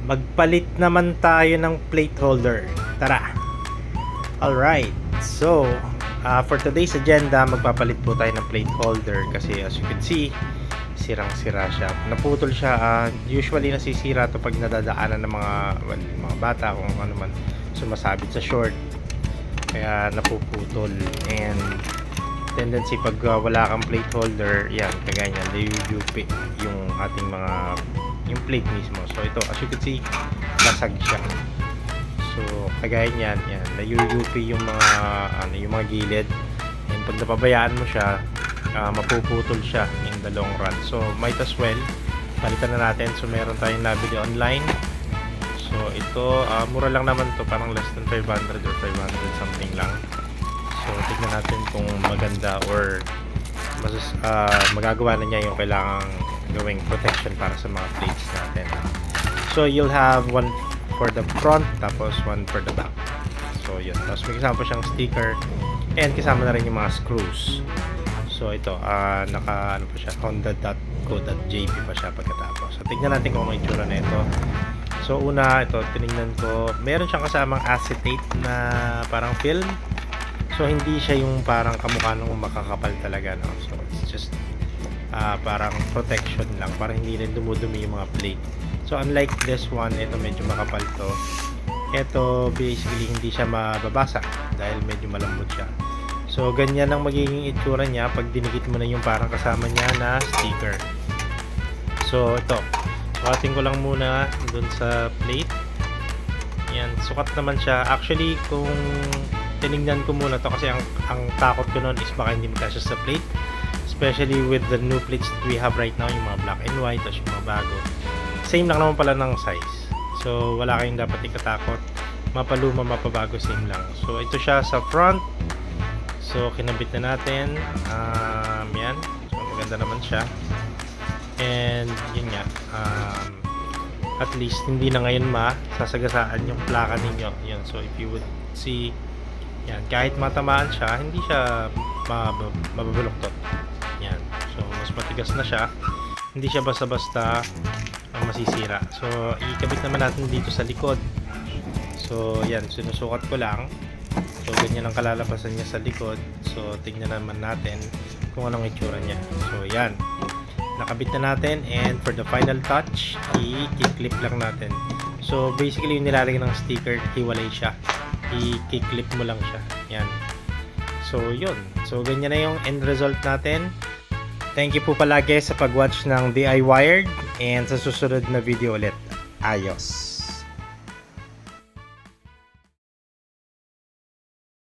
magpalit naman tayo ng plate holder. Tara! Alright, so for today's agenda, magpapalit po tayo ng plate holder kasi as you can see, sirang-sira siya. Naputol siya. Usually nasisira to pag nadadaanan ng mga bata kung ano man sumasabit sa short. Kaya napuputol. And tendency pag wala kang plate holder, yan, kagaya niyan, nayuyupi yung ating yung plate mismo. So ito, as you can see, basag siya. So kagaya niyan, yan, nayuyupi yung mga gilid. And pag napabayaan mo siya, mapuputol siya in the long run. So might as well palitan na natin. So meron tayong nabili online. So ito, mura lang naman to, parang less than 500 or 500 something lang. So tignan natin kung maganda or magagawa na niya yung kailangang gawing protection para sa mga plates natin. So you'll have one for the front, tapos one for the back. So yun, tapos may kasama pa siyang sticker and kasama na rin yung mga screws. So ito, naka pa siya, honda.co.jp pa siya pagkatapos. So tignan natin kung ano yung itsura na ito. So una, ito, tinignan ko, meron siyang kasamang acetate na parang film. So hindi siya yung parang kamukha nung makakapal talaga, no? So it's just parang protection lang para hindi rin dumudumi yung mga plate. So unlike this one, ito medyo makapal to. Ito basically hindi siya mababasa dahil medyo malambot siya. So ganyan ang magiging itsura niya pag dinikit mo na yung parang kasama niya na sticker. So ito, sukatin ko lang muna dun sa plate. Yan, sukat naman siya. Actually, kung tinignan ko muna to kasi ang takot ko noon is baka hindi magkasya sa plate, especially with the new plates that we have right now, yung mga black and white at yung mga bago. Same lang naman pala ng size. So wala kayong dapat ikatakot. Mapaluma, mapabago, same lang. So ito siya sa front. So kinabit na natin. Yan. So maganda naman siya. And yun nga. At least hindi na ngayon masasagasaan yung plaka ninyo. Yan. So if you would see, yan, kahit matamaan siya, hindi siya mababuloktot. Yan. So mas matigas na siya. Hindi siya basta-basta ang masisira. So ikabit naman natin dito sa likod. So yan, sinusukat ko lang. So ganyan ang kalalabasan niya sa likod. So tingnan naman natin kung anong itsura niya. So yan, nakabit na natin, and for the final touch, i-clip lang natin. So basically yung nilalagay ng sticker, hiwalay siya. I-clip mo lang siya. Yan. So yun. So ganyan na yung end result natin. Thank you po palagi sa pag-watch ng DIY Wired, and sa susunod na video ulit. Ayos.